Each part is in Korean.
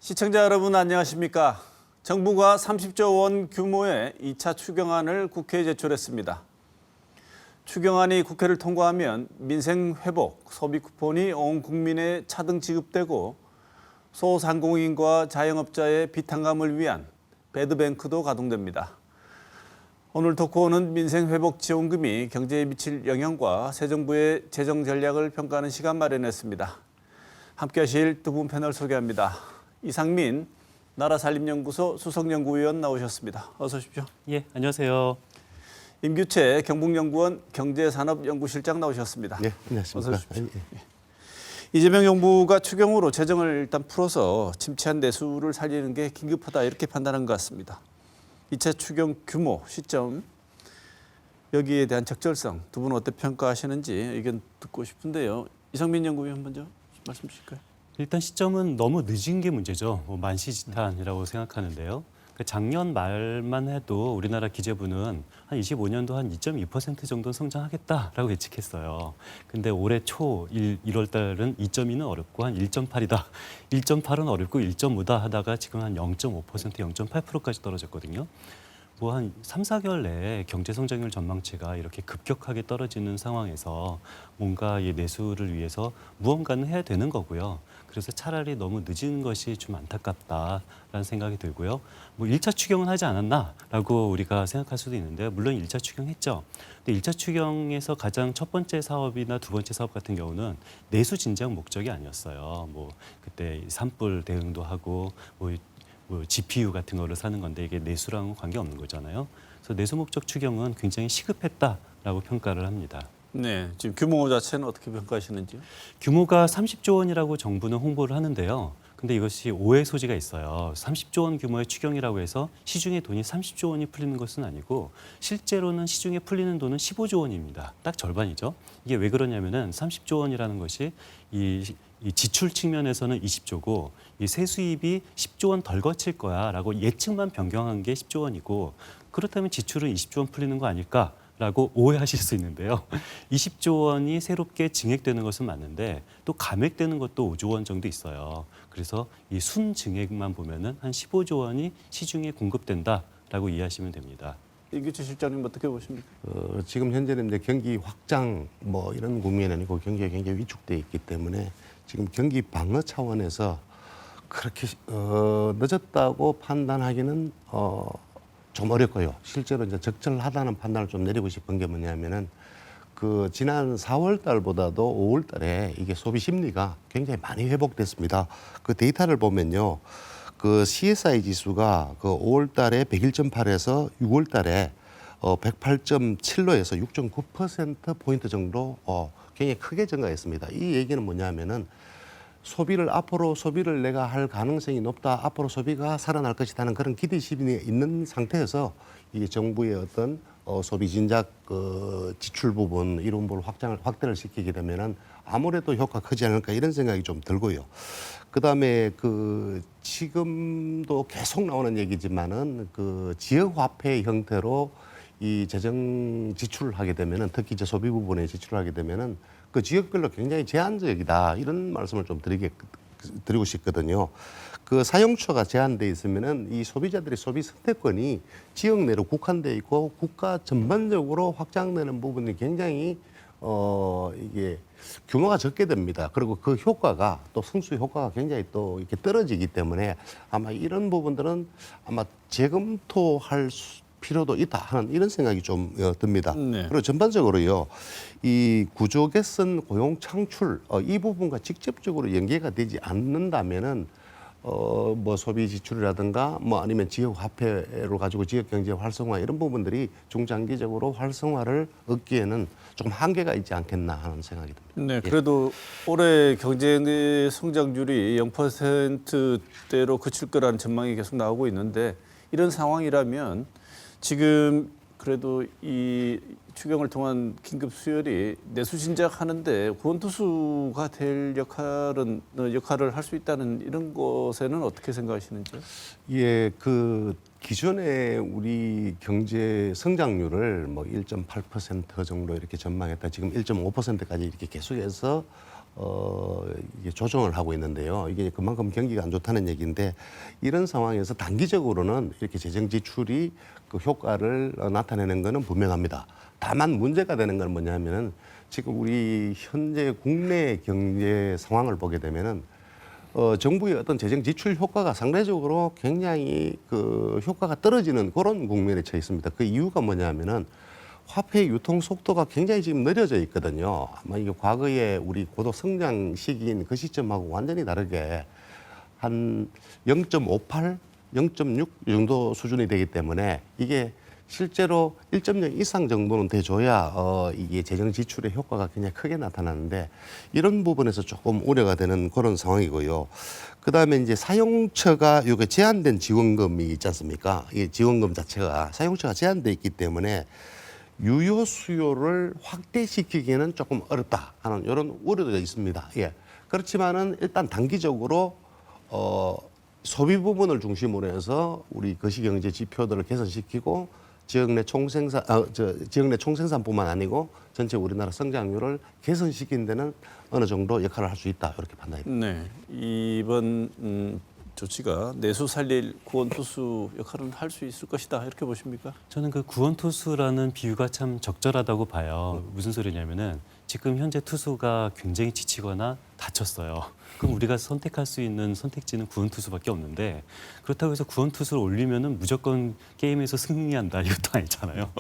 시청자 여러분 안녕하십니까? 정부가 30조 원 규모의 2차 추경안을 국회에 제출했습니다. 추경안이 국회를 통과하면 민생 회복, 소비 쿠폰이 온 국민에 차등 지급되고 소상공인과 자영업자의 비탄감을 위한 배드뱅크도 가동됩니다. 오늘 토크오는 민생 회복 지원금이 경제에 미칠 영향과 새 정부의 재정 전략을 평가하는 시간 마련했습니다. 함께 하실 두 분 패널 소개합니다. 이상민 나라살림연구소 수석연구위원 나오셨습니다. 어서 오십시오. 예, 안녕하세요. 임규채 경북연구원 경제산업연구실장 나오셨습니다. 네, 안녕하십니까. 어서 오십시오. 이재명 정부가 추경으로 재정을 일단 풀어서 침체한 내수를 살리는 게 긴급하다 이렇게 판단한 것 같습니다. 2차 추경 규모, 시점, 여기에 대한 적절성 두 분 어떻게 평가하시는지 의견 듣고 싶은데요. 이상민 연구위원 먼저 말씀 주실까요? 일단 시점은 너무 늦은 게 문제죠. 만시지탄이라고 생각하는데요. 작년 말만 해도 우리나라 기재부는 한 25년도 한 2.2% 정도 성장하겠다라고 예측했어요. 근데 올해 초 1월 달은 2.2는 어렵고 한 1.8이다. 1.8은 어렵고 1.5다 하다가 지금 한 0.5%, 0.8%까지 떨어졌거든요. 뭐 한 3, 4개월 내에 경제 성장률 전망치가 이렇게 급격하게 떨어지는 상황에서 뭔가 이 내수를 위해서 무언가는 해야 되는 거고요. 그래서 차라리 너무 늦은 것이 좀 안타깝다라는 생각이 들고요. 뭐 1차 추경은 하지 않았나라고 우리가 생각할 수도 있는데요. 물론 1차 추경했죠. 근데 1차 추경에서 가장 첫 번째 사업이나 두 번째 사업 같은 경우는 내수 진작 목적이 아니었어요. 뭐 그때 산불 대응도 하고 뭐 GPU 같은 거를 사는 건데 이게 내수랑은 관계없는 거잖아요. 그래서 내수 목적 추경은 굉장히 시급했다라고 평가를 합니다. 네, 지금 규모 자체는 어떻게 평가하시는지요? 규모가 30조 원이라고 정부는 홍보를 하는데요. 근데 이것이 오해 소지가 있어요. 30조 원 규모의 추경이라고 해서 시중에 돈이 30조 원이 풀리는 것은 아니고 실제로는 시중에 풀리는 돈은 15조 원입니다. 딱 절반이죠. 이게 왜 그러냐면은 30조 원이라는 것이 이 지출 측면에서는 20조고 이 세수입이 10조 원 덜 거칠 거야라고 예측만 변경한 게 10조 원이고 그렇다면 지출은 20조 원 풀리는 거 아닐까? 라고 오해하실 수 있는데요. 20조 원이 새롭게 증액되는 것은 맞는데 또 감액되는 것도 5조 원 정도 있어요. 그래서 이 순증액만 보면은 한 15조 원이 시중에 공급된다라고 이해하시면 됩니다. 임규채 실장님 어떻게 보십니까? 지금 현재는 이제 경기 확장 뭐 이런 국면이 아니고 경기가 굉장히 위축돼 있기 때문에 지금 경기 방어 차원에서 그렇게 늦었다고 판단하기는 좀 어렵고요. 실제로 이제 적절하다는 판단을 좀 내리고 싶은 게 뭐냐면은 그 지난 4월 달보다도 5월 달에 이게 소비 심리가 굉장히 많이 회복됐습니다. 그 데이터를 보면요. 그 CSI 지수가 그 5월 달에 101.8에서 6월 달에 108.7로에서 6.9% 포인트 정도 굉장히 크게 증가했습니다. 이 얘기는 뭐냐면은 앞으로 소비를 내가 할 가능성이 높다. 앞으로 소비가 살아날 것이라는 그런 기대심이 있는 상태에서 이게 정부의 어떤 소비 진작 지출 부분 이런 걸 확대를 시키게 되면은 아무래도 효과가 크지 않을까 이런 생각이 좀 들고요. 그다음에 그 지금도 계속 나오는 얘기지만은 그 지역 화폐 형태로 이 재정 지출을 하게 되면은 특히 이제 소비 부분에 지출을 하게 되면은 그 지역별로 굉장히 제한적이다 이런 말씀을 좀 드리고 싶거든요. 그 사용처가 제한돼 있으면은 이 소비자들의 소비 선택권이 지역 내로 국한돼 있고 국가 전반적으로 확장되는 부분이 굉장히 이게 규모가 적게 됩니다. 그리고 그 효과가 또 성수 효과가 굉장히 또 이렇게 떨어지기 때문에 아마 이런 부분들은 아마 재검토할 필요도 있다 하는 이런 생각이 좀 듭니다. 네. 그리고 전반적으로요, 이 구조 개선, 고용 창출 이 부분과 직접적으로 연계가 되지 않는다면은 뭐 소비 지출이라든가 뭐 아니면 지역 화폐로 가지고 지역 경제 활성화 이런 부분들이 중장기적으로 활성화를 얻기에는 조금 한계가 있지 않겠나 하는 생각이 듭니다. 네, 그래도 올해 경제 성장률이 0%대로 그칠 거라는 전망이 계속 나오고 있는데 이런 상황이라면 지금 그래도 이 추경을 통한 긴급 수혈이 내수 진작하는데 구원투수가 될 역할을 할 수 있다는 이런 것에는 어떻게 생각하시는지요? 예, 그 기존에 우리 경제 성장률을 뭐 1.8% 정도 이렇게 전망했다. 지금 1.5%까지 이렇게 계속해서 이게 조정을 하고 있는데요. 이게 그만큼 경기가 안 좋다는 얘기인데 이런 상황에서 단기적으로는 이렇게 재정 지출이 그 효과를 나타내는 것은 분명합니다. 다만 문제가 되는 건 뭐냐면은 지금 우리 현재 국내 경제 상황을 보게 되면은 정부의 어떤 재정 지출 효과가 상대적으로 굉장히 그 효과가 떨어지는 그런 국면에 처해 있습니다. 그 이유가 뭐냐면은 화폐 유통 속도가 굉장히 지금 느려져 있거든요. 아마 이게 과거에 우리 고도 성장 시기인 그 시점하고 완전히 다르게 한 0.58, 0.6 정도 수준이 되기 때문에 이게 실제로 1.0 이상 정도는 돼줘야 이게 재정 지출의 효과가 굉장히 크게 나타나는데 이런 부분에서 조금 우려가 되는 그런 상황이고요. 그다음에 이제 사용처가 이게 제한된 지원금이 있지 않습니까? 이 지원금 자체가 사용처가 제한돼 있기 때문에 유효 수요를 확대시키기에는 조금 어렵다 하는 이런 우려도 있습니다. 예. 그렇지만은 일단 단기적으로 소비 부분을 중심으로 해서 우리 거시경제 지표들을 개선시키고 지역 내 총생산뿐만 아니고 전체 우리나라 성장률을 개선시키는 데는 어느 정도 역할을 할 수 있다 이렇게 판단합니다. 네, 이번 조치가 내수 살릴 구원투수 역할은 할 수 있을 것이다 이렇게 보십니까? 저는 그 구원투수라는 비유가 참 적절하다고 봐요. 무슨 소리냐면은 지금 현재 투수가 굉장히 지치거나 다쳤어요. 그럼 우리가 선택할 수 있는 선택지는 구원투수밖에 없는데 그렇다고 해서 구원투수를 올리면은 무조건 게임에서 승리한다 이것도 아니잖아요.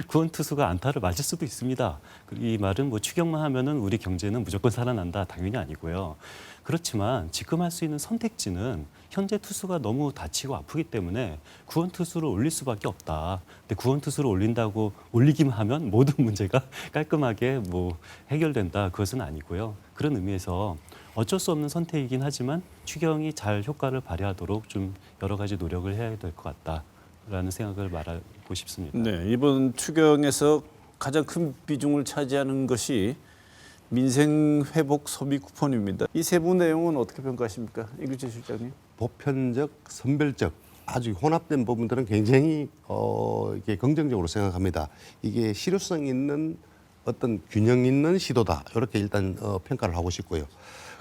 구원투수가 안타를 맞을 수도 있습니다. 이 말은 뭐 추격만 하면은 우리 경제는 무조건 살아난다 당연히 아니고요. 그렇지만 지금 할 수 있는 선택지는 현재 투수가 너무 다치고 아프기 때문에 구원 투수를 올릴 수밖에 없다. 근데 구원 투수를 올리기만 하면 모든 문제가 깔끔하게 뭐 해결된다. 그것은 아니고요. 그런 의미에서 어쩔 수 없는 선택이긴 하지만 추경이 잘 효과를 발휘하도록 좀 여러 가지 노력을 해야 될 것 같다라는 생각을 말하고 싶습니다. 네, 이번 추경에서 가장 큰 비중을 차지하는 것이 민생 회복 소비 쿠폰입니다. 이 세부 내용은 어떻게 평가하십니까, 이규재 실장님? 보편적, 선별적 아주 혼합된 부분들은 굉장히 이게 긍정적으로 생각합니다. 이게 실효성 있는 어떤 균형 있는 시도다 이렇게 일단 평가를 하고 싶고요.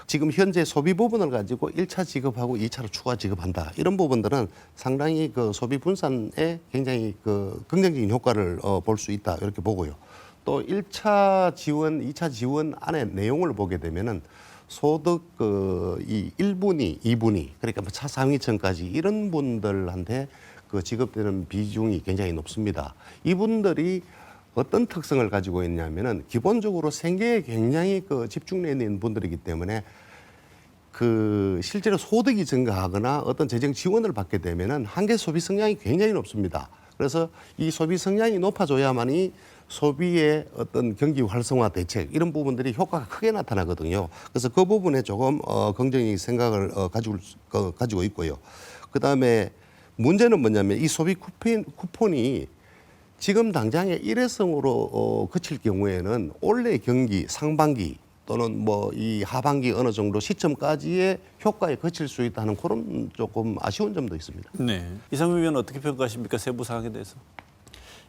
지금 현재 소비 부분을 가지고 1차 지급하고 2차로 추가 지급한다. 이런 부분들은 상당히 그 소비 분산에 굉장히 그 긍정적인 효과를 볼 수 있다. 이렇게 보고요. 또 1차 지원, 2차 지원 안에 내용을 보게 되면은 소득 이 1분위, 2분위, 그러니까 뭐 차상위층까지 이런 분들한테 그 지급되는 비중이 굉장히 높습니다. 이분들이 어떤 특성을 가지고 있냐면은 기본적으로 생계에 굉장히 그 집중되어 있는 분들이기 때문에 그 실제로 소득이 증가하거나 어떤 재정 지원을 받게 되면은 한계 소비 성향이 굉장히 높습니다. 그래서 이 소비 성향이 높아져야만이 소비의 어떤 경기 활성화 대책 이런 부분들이 효과가 크게 나타나거든요. 그래서 그 부분에 조금 긍정적인 생각을 가지고 있고요. 그다음에 문제는 뭐냐면 이 소비 쿠폰이 지금 당장에 일회성으로 그칠 경우에는 올해 경기 상반기 또는 뭐 이 하반기 어느 정도 시점까지의 효과에 그칠 수 있다는 그런 조금 아쉬운 점도 있습니다. 네, 이상민 의원 어떻게 평가하십니까, 세부 사항에 대해서?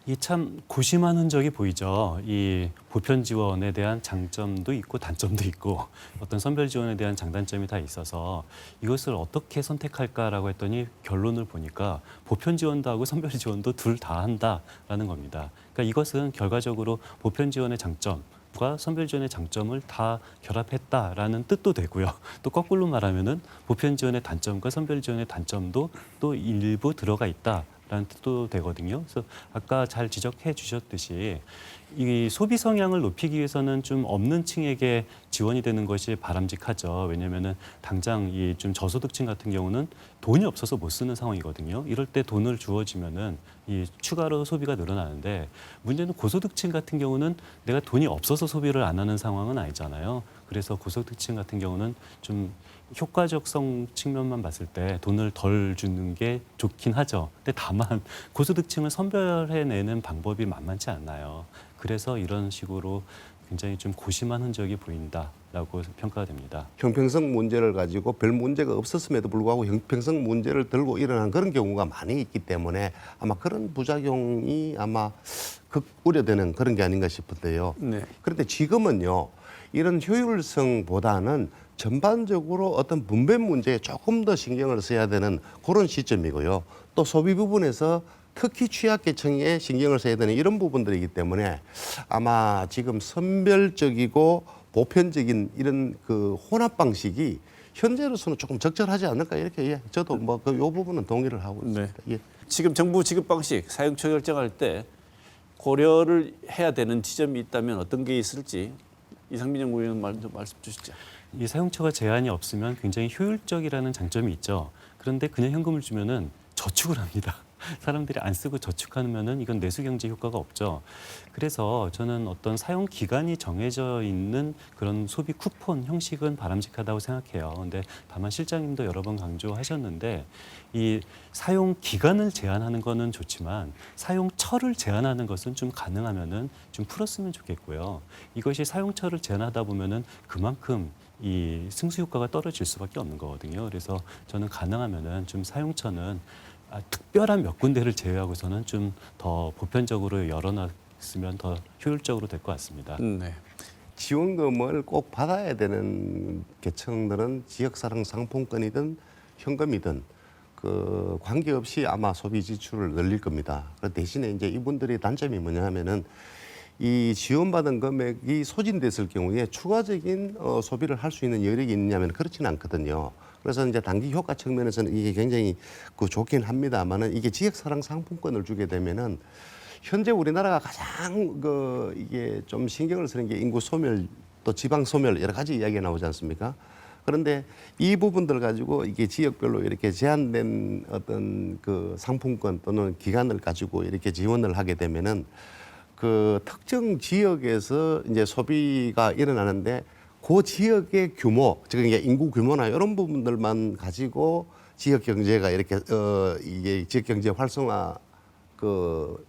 이 참 고심한 흔적이 보이죠. 이 보편 지원에 대한 장점도 있고 단점도 있고 어떤 선별 지원에 대한 장단점이 다 있어서 이것을 어떻게 선택할까라고 했더니 결론을 보니까 보편 지원도 하고 선별 지원도 둘 다 한다라는 겁니다. 그러니까 이것은 결과적으로 보편 지원의 장점과 선별 지원의 장점을 다 결합했다라는 뜻도 되고요. 또 거꾸로 말하면은 보편 지원의 단점과 선별 지원의 단점도 또 일부 들어가 있다. 라는 뜻도 되거든요. 그래서 아까 잘 지적해 주셨듯이 이 소비 성향을 높이기 위해서는 좀 없는 층에게 지원이 되는 것이 바람직하죠. 왜냐하면은 당장 이 좀 저소득층 같은 경우는 돈이 없어서 못 쓰는 상황이거든요. 이럴 때 돈을 주어지면은 이 추가로 소비가 늘어나는데 문제는 고소득층 같은 경우는 내가 돈이 없어서 소비를 안 하는 상황은 아니잖아요. 그래서 고소득층 같은 경우는 좀 효과적성 측면만 봤을 때 돈을 덜 주는 게 좋긴 하죠. 근데 다만 고소득층을 선별해내는 방법이 만만치 않나요. 그래서 이런 식으로 굉장히 좀 고심한 흔적이 보인다라고 평가가 됩니다. 형평성 문제를 가지고 별 문제가 없었음에도 불구하고 형평성 문제를 들고 일어난 그런 경우가 많이 있기 때문에 아마 그런 부작용이 아마 우려되는 그런 게 아닌가 싶은데요. 네. 그런데 지금은요. 이런 효율성보다는 전반적으로 어떤 분배 문제에 조금 더 신경을 써야 되는 그런 시점이고요. 또 소비 부분에서 특히 취약계층에 신경을 써야 되는 이런 부분들이기 때문에 아마 지금 선별적이고 보편적인 이런 그 혼합 방식이 현재로서는 조금 적절하지 않을까 이렇게 저도 뭐 그 요 부분은 동의를 하고 있습니다. 예. 지금 정부 지급 방식 사용처 결정할 때 고려를 해야 되는 지점이 있다면 어떤 게 있을지 이상민 연구위원 좀 말씀 주시죠. 이 사용처가 제한이 없으면 굉장히 효율적이라는 장점이 있죠. 그런데 그냥 현금을 주면은 저축을 합니다. 사람들이 안 쓰고 저축하면은 이건 내수 경제 효과가 없죠. 그래서 저는 어떤 사용 기간이 정해져 있는 그런 소비 쿠폰 형식은 바람직하다고 생각해요. 근데 다만 실장님도 여러 번 강조하셨는데 이 사용 기간을 제한하는 거는 좋지만 사용처를 제한하는 것은 좀 가능하면은 좀 풀었으면 좋겠고요. 이것이 사용처를 제한하다 보면은 그만큼 이 승수 효과가 떨어질 수밖에 없는 거거든요. 그래서 저는 가능하면은 좀 사용처는 특별한 몇 군데를 제외하고서는 좀 더 보편적으로 열어놨으면 더 효율적으로 될 것 같습니다. 네. 지원금을 꼭 받아야 되는 계층들은 지역사랑 상품권이든 현금이든 그 관계없이 아마 소비 지출을 늘릴 겁니다. 그 대신에 이제 이분들의 단점이 뭐냐 하면은 이 지원받은 금액이 소진됐을 경우에 추가적인 소비를 할 수 있는 여력이 있느냐면 그렇지는 않거든요. 그래서 이제 단기 효과 측면에서는 이게 굉장히 그 좋긴 합니다만은 이게 지역사랑 상품권을 주게 되면은 현재 우리나라가 가장 그 이게 좀 신경을 쓰는 게 인구 소멸 또 지방 소멸 여러 가지 이야기가 나오지 않습니까? 그런데 이 부분들 가지고 이게 지역별로 이렇게 제한된 어떤 그 상품권 또는 기간을 가지고 이렇게 지원을 하게 되면은 그 특정 지역에서 이제 소비가 일어나는데 그 지역의 규모, 즉 이게 인구 규모나 이런 부분들만 가지고 지역 경제가 이렇게 이게 지역 경제 활성화 그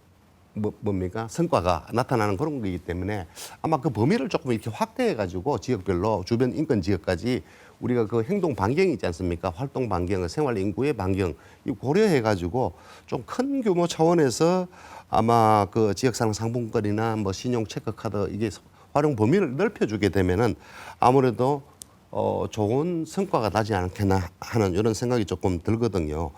뭡니까 성과가 나타나는 그런 거기 때문에 아마 그 범위를 조금 이렇게 확대해 가지고 지역별로 주변 인근 지역까지 우리가 그 행동 반경이 있지 않습니까? 활동 반경, 생활 인구의 반경 이 고려해 가지고 좀 큰 규모 차원에서 아마 그 지역사랑 상품권이나 뭐 신용 체크 카드 이게 활용 범위를 넓혀주게 되면은 아무래도 좋은 성과가 나지 않겠나 하는 이런 생각이 조금 들거든요.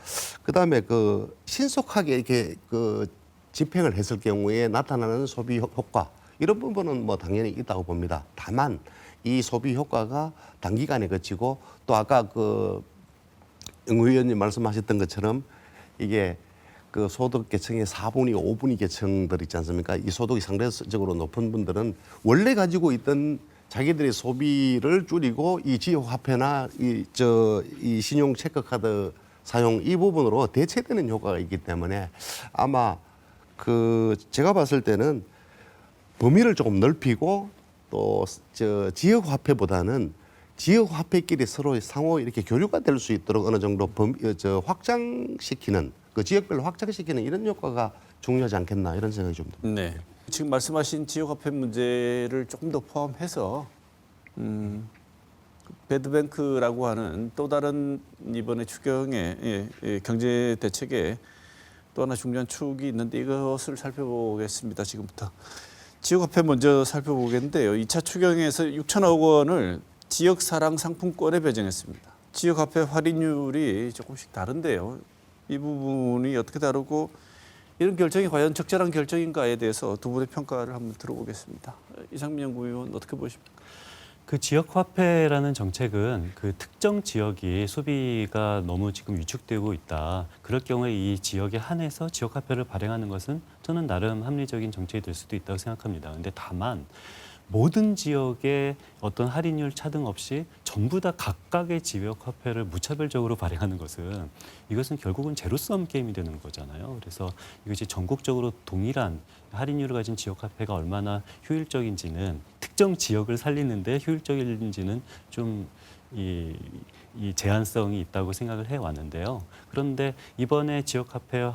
그다음에 그 신속하게 이렇게 그 집행을 했을 경우에 나타나는 소비 효과 이런 부분은 뭐 당연히 있다고 봅니다. 다만 이 소비 효과가 단기간에 그치고 또 아까 그 영 의원님 말씀하셨던 것처럼 이게 그 소득 계층의 4분위, 5분위 계층들 있지 않습니까? 이 소득이 상대적으로 높은 분들은 원래 가지고 있던 자기들의 소비를 줄이고 이 지역 화폐나 이 신용 체크카드 사용 이 부분으로 대체되는 효과가 있기 때문에 아마 그 제가 봤을 때는 범위를 조금 넓히고 또 지역 화폐보다는 지역 화폐끼리 서로 상호 이렇게 교류가 될 수 있도록 어느 정도 확장시키는 그 지역별로 확장시키는 이런 효과가 중요하지 않겠나 이런 생각이 좀 듭니다. 네. 지금 말씀하신 지역화폐 문제를 조금 더 포함해서 배드뱅크라고 하는 또 다른 이번에 추경의 경제 대책에 또 하나 중요한 축이 있는데 이것을 살펴보겠습니다. 지금부터 지역화폐 먼저 살펴보겠는데요. 2차 추경에서 6천억 원을 지역사랑 상품권에 배정했습니다. 지역화폐 할인율이 조금씩 다른데요. 이 부분이 어떻게 다르고 이런 결정이 과연 적절한 결정인가에 대해서 두 분의 평가를 한번 들어보겠습니다. 이상민 연구위원 어떻게 보십니까? 그 지역화폐라는 정책은 그 특정 지역이 소비가 너무 지금 위축되고 있다. 그럴 경우에 이 지역에 한해서 지역화폐를 발행하는 것은 저는 나름 합리적인 정책이 될 수도 있다고 생각합니다. 그런데 다만 모든 지역의 어떤 할인율 차등 없이 전부 다 각각의 지역화폐를 무차별적으로 발행하는 것은 이것은 결국은 제로섬 게임이 되는 거잖아요. 그래서 이것이 전국적으로 동일한 할인율을 가진 지역화폐가 얼마나 효율적인지는 특정 지역을 살리는데 효율적인지는 좀 이 제한성이 있다고 생각을 해왔는데요. 그런데 이번에 지역화폐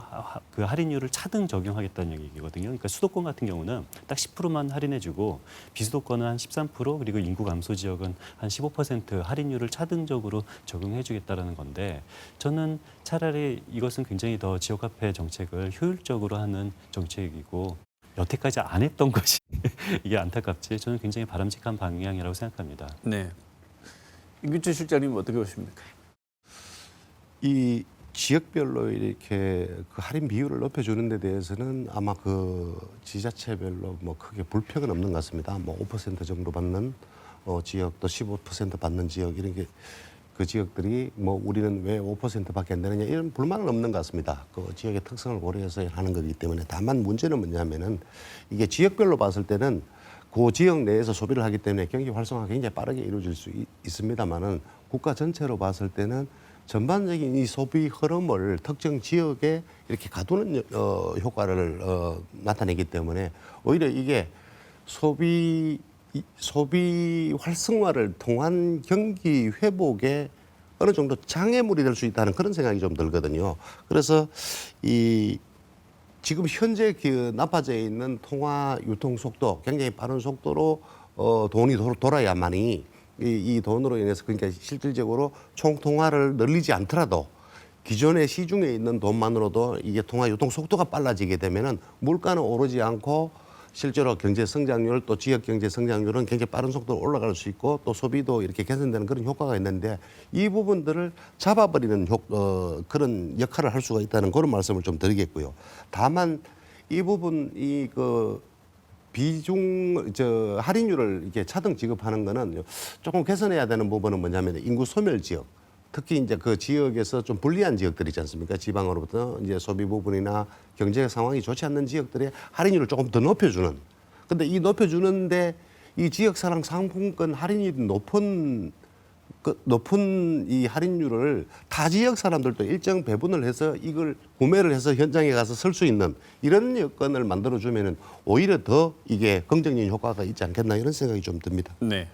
그 할인율을 차등 적용하겠다는 얘기거든요. 그러니까 수도권 같은 경우는 딱 10%만 할인해주고 비수도권은 한 13% 그리고 인구 감소 지역은 한 15% 할인율을 차등적으로 적용해주겠다라는 건데 저는 차라리 이것은 굉장히 더 지역화폐 정책을 효율적으로 하는 정책이고 여태까지 안 했던 것이 이게 안타깝지 저는 굉장히 바람직한 방향이라고 생각합니다. 네. 임균철 실장님 어떻게 보십니까? 이 지역별로 이렇게 그 할인 비율을 높여주는 데 대해서는 아마 그 지자체별로 뭐 크게 불평은 없는 것 같습니다. 뭐 5% 정도 받는 지역 또 15% 받는 지역 이런 게 그 지역들이 뭐 우리는 왜 5%밖에 안 되느냐 이런 불만은 없는 것 같습니다. 그 지역의 특성을 고려해서 하는 거기 때문에 다만 문제는 뭐냐면은 이게 지역별로 봤을 때는 그 지역 내에서 소비를 하기 때문에 경기 활성화가 굉장히 빠르게 이루어질 수 있습니다만은 국가 전체로 봤을 때는 전반적인 이 소비 흐름을 특정 지역에 이렇게 가두는 효과를 나타내기 때문에 오히려 이게 소비 활성화를 통한 경기 회복에 어느 정도 장애물이 될 수 있다는 그런 생각이 좀 들거든요. 그래서 이 지금 현재 그 나빠져 있는 통화 유통 속도 굉장히 빠른 속도로 돈이 돌아야만이 이 돈으로 인해서 그러니까 실질적으로 총 통화를 늘리지 않더라도 기존의 시중에 있는 돈만으로도 이게 통화 유통 속도가 빨라지게 되면은 물가는 오르지 않고 실제로 경제 성장률 또 지역 경제 성장률은 굉장히 빠른 속도로 올라갈 수 있고 또 소비도 이렇게 개선되는 그런 효과가 있는데 이 부분들을 잡아버리는 그런 역할을 할 수가 있다는 그런 말씀을 좀 드리겠고요. 다만 이 부분 할인율을 이렇게 차등 지급하는 거는 조금 개선해야 되는 부분은 뭐냐면 인구 소멸 지역. 특히 이제 그 지역에서 좀 불리한 지역들 있지 않습니까? 지방으로부터 이제 소비 부분이나 경제 상황이 좋지 않는 지역들의 할인율을 조금 더 높여주는. 근데 이 높여주는데 이 지역 사랑 상품권 할인율이 높은 이 할인율을 타 지역 사람들도 일정 배분을 해서 이걸 구매를 해서 현장에 가서 쓸 수 있는 이런 여건을 만들어주면은 오히려 더 이게 긍정적인 효과가 있지 않겠나 이런 생각이 좀 듭니다. 네.